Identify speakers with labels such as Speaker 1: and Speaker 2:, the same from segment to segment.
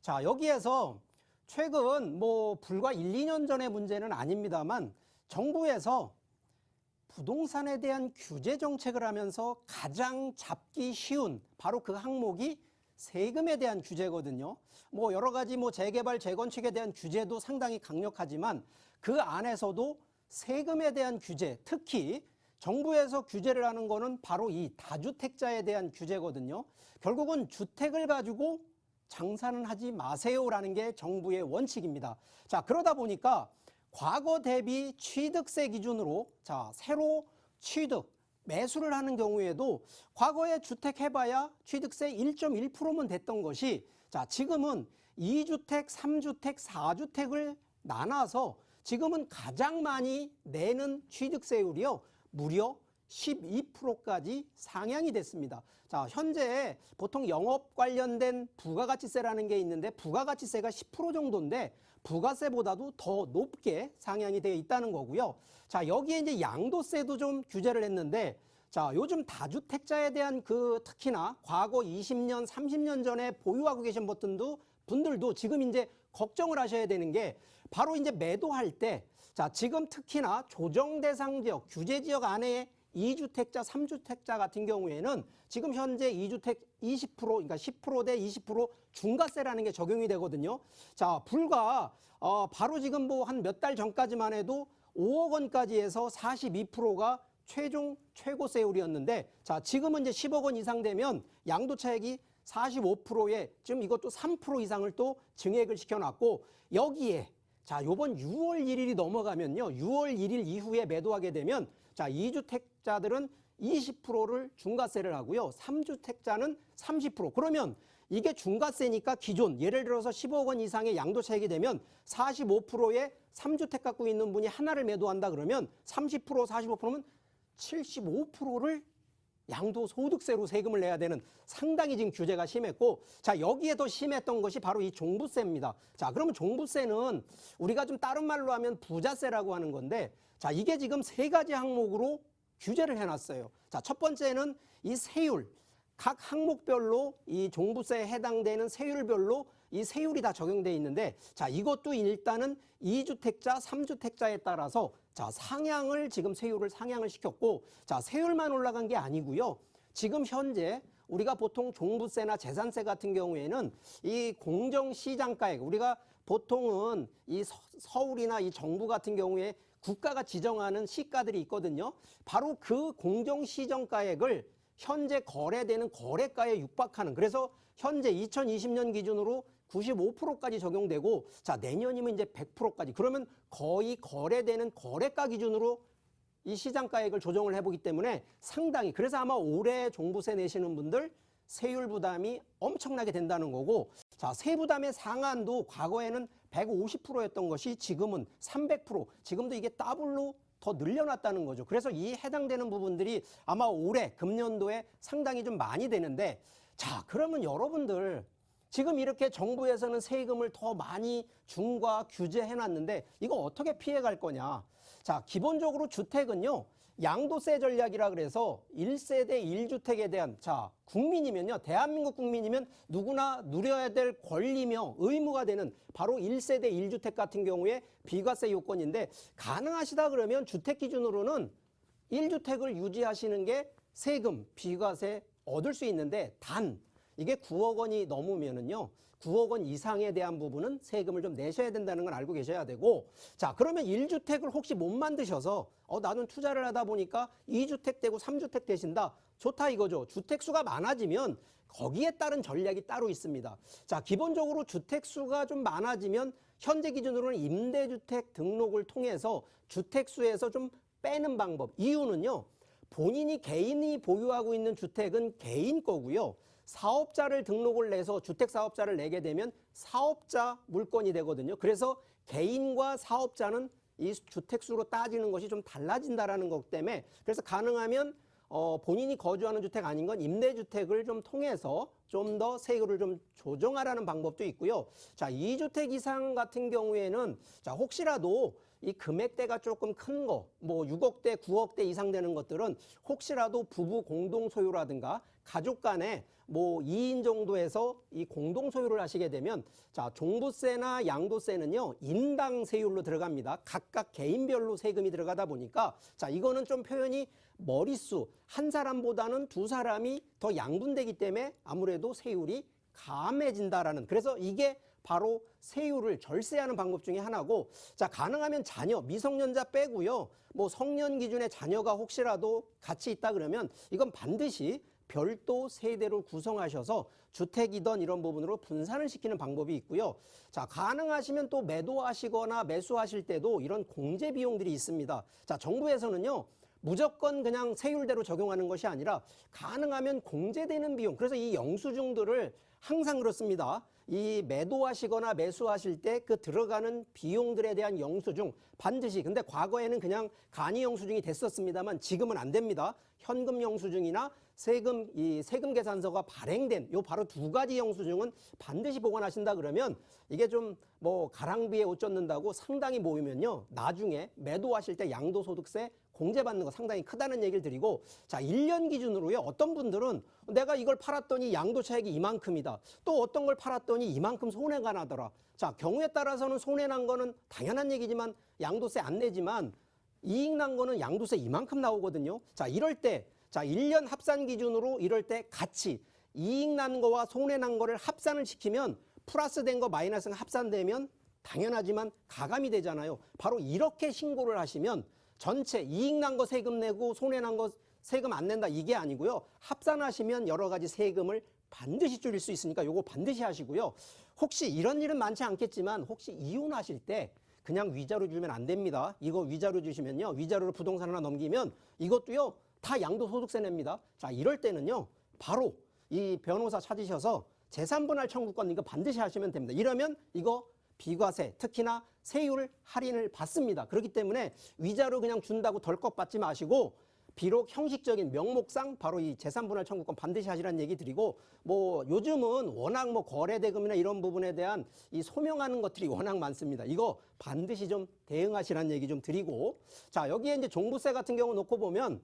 Speaker 1: 자, 여기에서 최근 불과 1, 2년 전의 문제는 아닙니다만 정부에서 부동산에 대한 규제 정책을 하면서 가장 잡기 쉬운 바로 그 항목이 세금에 대한 규제거든요. 여러 가지 재개발, 재건축에 대한 규제도 상당히 강력하지만 그 안에서도 세금에 대한 규제, 특히 정부에서 규제를 하는 거는 바로 이 다주택자에 대한 규제거든요. 결국은 주택을 가지고 장사는 하지 마세요라는 게 정부의 원칙입니다. 자, 그러다 보니까 과거 대비 취득세 기준으로 새로 취득, 매수를 하는 경우에도 과거에 주택 해봐야 취득세 1.1%면 됐던 것이 지금은 2주택, 3주택, 4주택을 나눠서 지금은 가장 많이 내는 취득세율이요. 무려 12%까지 상향이 됐습니다. 자, 현재 보통 영업 관련된 부가가치세라는 게 있는데 부가가치세가 10% 정도인데 부가세보다도 더 높게 상향이 되어 있다는 거고요. 자, 여기에 이제 양도세도 좀 규제를 했는데 요즘 다주택자에 대한 특히나 과거 20년, 30년 전에 보유하고 계신 분들도 지금 이제 걱정을 하셔야 되는 게 바로 이제 매도할 때 지금 특히나 조정 대상 지역, 규제 지역 안에 2주택자, 3주택자 같은 경우에는 지금 현재 2주택 20%, 그러니까 10% 대 20% 중과세라는 게 적용이 되거든요. 자, 불과 바로 지금 한 몇 달 전까지만 해도 5억 원까지 해서 42%가 최종 최고세율이었는데 지금은 이제 10억 원 이상 되면 양도차익이 45%에 지금 이것도 3% 이상을 또 증액을 시켜놨고 여기에 요번 6월 1일이 넘어가면요. 6월 1일 이후에 매도하게 되면 2주택자들은 20%를 중과세를 하고요. 3주택자는 30%. 그러면 이게 중과세니까 기존 예를 들어서 15억 원 이상의 양도차익이 되면 45%의 3주택 갖고 있는 분이 하나를 매도한다 그러면 30%, 45%면 75%를 양도소득세로 세금을 내야 되는 상당히 지금 규제가 심했고 여기에 더 심했던 것이 바로 이 종부세입니다. 그러면 종부세는 우리가 좀 다른 말로 하면 부자세라고 하는 건데 이게 지금 세 가지 항목으로 규제를 해놨어요. 첫 번째는 이 세율, 각 항목별로 이 종부세에 해당되는 세율별로 이 세율이 다 적용되어 있는데 이것도 일단은 2주택자, 3주택자에 따라서 상향을 지금 세율을 상향을 시켰고 세율만 올라간 게 아니고요. 지금 현재 우리가 보통 종부세나 재산세 같은 경우에는 이 공정시장가액 우리가 보통은 이 서울이나 이 정부 같은 경우에 국가가 지정하는 시가들이 있거든요. 바로 그 공정시정가액을 현재 거래되는 거래가에 육박하는 그래서 현재 2020년 기준으로 95%까지 적용되고 내년이면 이제 100%까지 그러면 거의 거래되는 거래가 기준으로 이 시장가액을 조정을 해보기 때문에 상당히 그래서 아마 올해 종부세 내시는 분들 세율 부담이 엄청나게 된다는 거고 세부담의 상한도 과거에는 150%였던 것이 지금은 300% 지금도 이게 더블로 더 늘려놨다는 거죠. 그래서 이 해당되는 부분들이 아마 올해 금년도에 상당히 좀 많이 되는데 그러면 여러분들 지금 이렇게 정부에서는 세금을 더 많이 중과 규제해놨는데 이거 어떻게 피해갈 거냐. 기본적으로 주택은요. 양도세 전략이라 그래서 1세대 1주택에 대한 국민이면요. 대한민국 국민이면 누구나 누려야 될 권리며 의무가 되는 바로 1세대 1주택 같은 경우에 비과세 요건인데 가능하시다 그러면 주택 기준으로는 1주택을 유지하시는 게 세금, 비과세 얻을 수 있는데 단 이게 9억 원이 넘으면은요. 9억 원 이상에 대한 부분은 세금을 좀 내셔야 된다는 걸 알고 계셔야 되고 그러면 1주택을 혹시 못 만드셔서 나는 투자를 하다 보니까 2주택 되고 3주택 되신다. 좋다 이거죠. 주택수가 많아지면 거기에 따른 전략이 따로 있습니다. 기본적으로 주택수가 좀 많아지면 현재 기준으로는 임대주택 등록을 통해서 주택수에서 좀 빼는 방법. 이유는요. 본인이 개인이 보유하고 있는 주택은 개인 거고요. 사업자를 등록을 내서 주택사업자를 내게 되면 사업자 물건이 되거든요. 그래서 개인과 사업자는 이 주택수로 따지는 것이 좀 달라진다라는 것 때문에 그래서 가능하면 본인이 거주하는 주택 아닌 건 임대주택을 좀 통해서 좀 더 세율을 좀 조정하라는 방법도 있고요. 2주택 이상 같은 경우에는 혹시라도 이 금액대가 조금 큰 거, 6억대, 9억대 이상 되는 것들은 혹시라도 부부 공동 소유라든가 가족 간에 뭐 2인 정도에서 이 공동 소유를 하시게 되면 자, 종부세나 양도세는요, 인당 세율로 들어갑니다. 각각 개인별로 세금이 들어가다 보니까 자, 이거는 좀 표현이 머릿수 한 사람보다는 두 사람이 더 양분되기 때문에 아무래도 세율이 감해진다라는, 그래서 이게 바로 세율을 절세하는 방법 중에 하나고, 자, 가능하면 자녀, 미성년자 빼고요, 뭐 성년 기준의 자녀가 혹시라도 같이 있다 그러면 이건 반드시 별도 세대로 구성하셔서 주택이던 이런 부분으로 분산을 시키는 방법이 있고요. 자, 가능하시면 또 매도하시거나 매수하실 때도 이런 공제 비용들이 있습니다. 자, 정부에서는요, 무조건 그냥 세율대로 적용하는 것이 아니라 가능하면 공제되는 비용, 그래서 이 영수증들을 항상 그렇습니다. 이 매도하시거나 매수하실 때 그 들어가는 비용들에 대한 영수증 반드시, 근데 과거에는 그냥 간이 영수증이 됐었습니다만 지금은 안 됩니다. 현금 영수증이나 세금 계산서가 발행된 요 바로 두 가지 영수증은 반드시 보관하신다 그러면 이게 좀 뭐 가랑비에 옷 젖는다고 상당히 모이면요, 나중에 매도하실 때 양도소득세 공제받는 거 상당히 크다는 얘기를 드리고, 자, 1년 기준으로요, 어떤 분들은 내가 이걸 팔았더니 양도차익이 이만큼이다, 또 어떤 걸 팔았더니 이만큼 손해가 나더라. 자, 경우에 따라서는 손해난 거는 당연한 얘기지만 양도세 안 내지만 이익 난 거는 양도세 이만큼 나오거든요. 자, 이럴 때, 자, 1년 합산 기준으로 이럴 때 같이 이익 난 거와 손해 난 거를 합산을 시키면 플러스 된 거 마이너스가 합산되면 당연하지만 가감이 되잖아요. 바로 이렇게 신고를 하시면 전체 이익 난 거 세금 내고 손해 난 거 세금 안 낸다 이게 아니고요. 합산하시면 여러 가지 세금을 반드시 줄일 수 있으니까 요거 반드시 하시고요. 혹시 이런 일은 많지 않겠지만 혹시 이혼하실 때 그냥 위자료 주면 안 됩니다. 이거 위자료 주시면요, 위자료로 부동산 하나 넘기면 이것도요 다 양도소득세 냅니다. 자, 이럴 때는요 바로 이 변호사 찾으셔서 재산분할 청구권 이거 반드시 하시면 됩니다. 이러면 이거 비과세, 특히나 세율 할인을 받습니다. 그렇기 때문에 위자료 그냥 준다고 덜컥 받지 마시고 비록 형식적인 명목상 바로 이 재산분할 청구권 반드시 하시라는 얘기 드리고, 뭐 요즘은 워낙 뭐 거래대금이나 이런 부분에 대한 이 소명하는 것들이 워낙 많습니다. 이거 반드시 좀 대응하시라는 얘기 좀 드리고, 자, 여기에 이제 종부세 같은 경우 놓고 보면,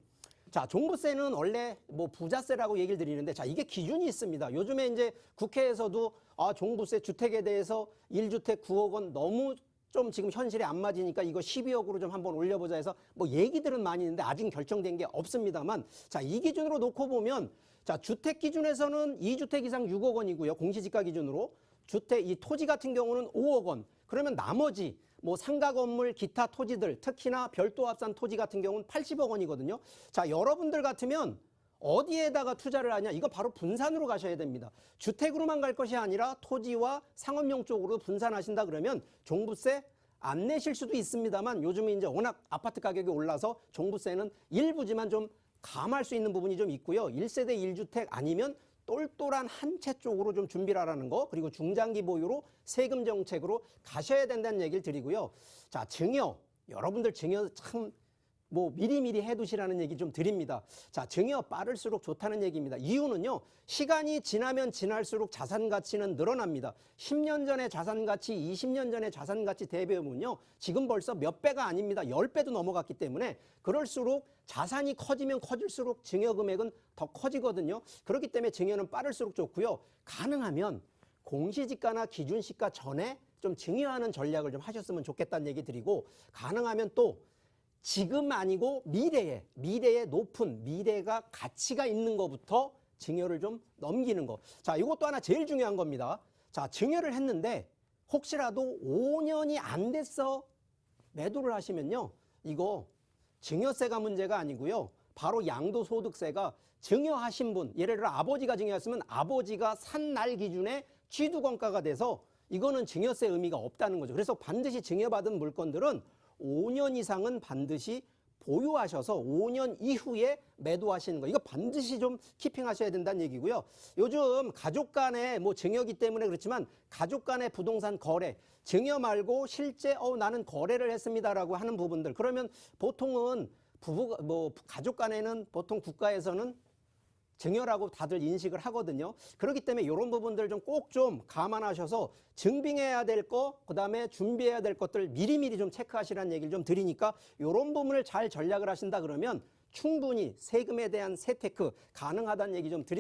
Speaker 1: 자, 종부세는 원래 뭐 부자세라고 얘기를 드리는데, 자, 이게 기준이 있습니다. 요즘에 이제 국회에서도 종부세 주택에 대해서 1주택 9억 원 너무 좀 지금 현실에 안 맞으니까 이거 12억으로 좀 한번 올려보자 해서 뭐 얘기들은 많이 있는데 아직 결정된 게 없습니다만, 자, 이 기준으로 놓고 보면, 자, 주택 기준에서는 2주택 이상 6억 원이고요. 공시지가 기준으로. 주택, 이 토지 같은 경우는 5억 원. 그러면 나머지 뭐 상가 건물, 기타 토지들, 특히나 별도 합산 토지 같은 경우는 80억 원이거든요. 자, 여러분들 같으면 어디에다가 투자를 하냐? 이거 바로 분산으로 가셔야 됩니다. 주택으로만 갈 것이 아니라 토지와 상업용 쪽으로 분산하신다 그러면 종부세 안 내실 수도 있습니다만 요즘에 이제 워낙 아파트 가격이 올라서 종부세는 일부지만 좀 감할 수 있는 부분이 좀 있고요. 1세대 1주택 아니면 똘똘한 한 채 쪽으로 좀 준비를 하라는 거, 그리고 중장기 보유로 세금 정책으로 가셔야 된다는 얘기를 드리고요. 자, 증여, 여러분들 증여 참 뭐 미리미리 해두시라는 얘기 좀 드립니다. 자, 증여 빠를수록 좋다는 얘기입니다. 이유는요, 시간이 지나면 지날수록 자산 가치는 늘어납니다. 10년 전의 자산 가치, 20년 전의 자산 가치 대비하면요, 지금 벌써 몇 배가 아닙니다. 10배도 넘어갔기 때문에 그럴수록 자산이 커지면 커질수록 증여 금액은 더 커지거든요. 그렇기 때문에 증여는 빠를수록 좋고요. 가능하면 공시지가나 기준시가 전에 좀 증여하는 전략을 좀 하셨으면 좋겠다는 얘기 드리고, 가능하면 또 지금 아니고 미래에 높은 미래가 가치가 있는 것부터 증여를 좀 넘기는 거. 자, 이것도 하나 제일 중요한 겁니다. 자, 증여를 했는데 혹시라도 5년이 안 돼서 매도를 하시면요, 이거 증여세가 문제가 아니고요, 바로 양도소득세가 증여하신 분, 예를 들어 아버지가 증여했으면 아버지가 산 날 기준에 취득원가가 돼서 이거는 증여세 의미가 없다는 거죠. 그래서 반드시 증여받은 물건들은 5년 이상은 반드시 보유하셔서 5년 이후에 매도하시는 거, 이거 반드시 좀 키핑하셔야 된다는 얘기고요. 요즘 가족 간에 뭐 증여기 때문에 그렇지만 가족 간의 부동산 거래, 증여 말고 실제 나는 거래를 했습니다라고 하는 부분들, 그러면 보통은 가족 간에는 보통 국가에서는 증여라고 다들 인식을 하거든요. 그렇기 때문에 이런 부분들 좀 꼭 좀 감안하셔서 증빙해야 될 거, 그다음에 준비해야 될 것들 미리미리 좀 체크하시라는 얘기를 좀 드리니까, 이런 부분을 잘 전략을 하신다 그러면 충분히 세금에 대한 세테크 가능하다는 얘기 좀 드리겠습니다.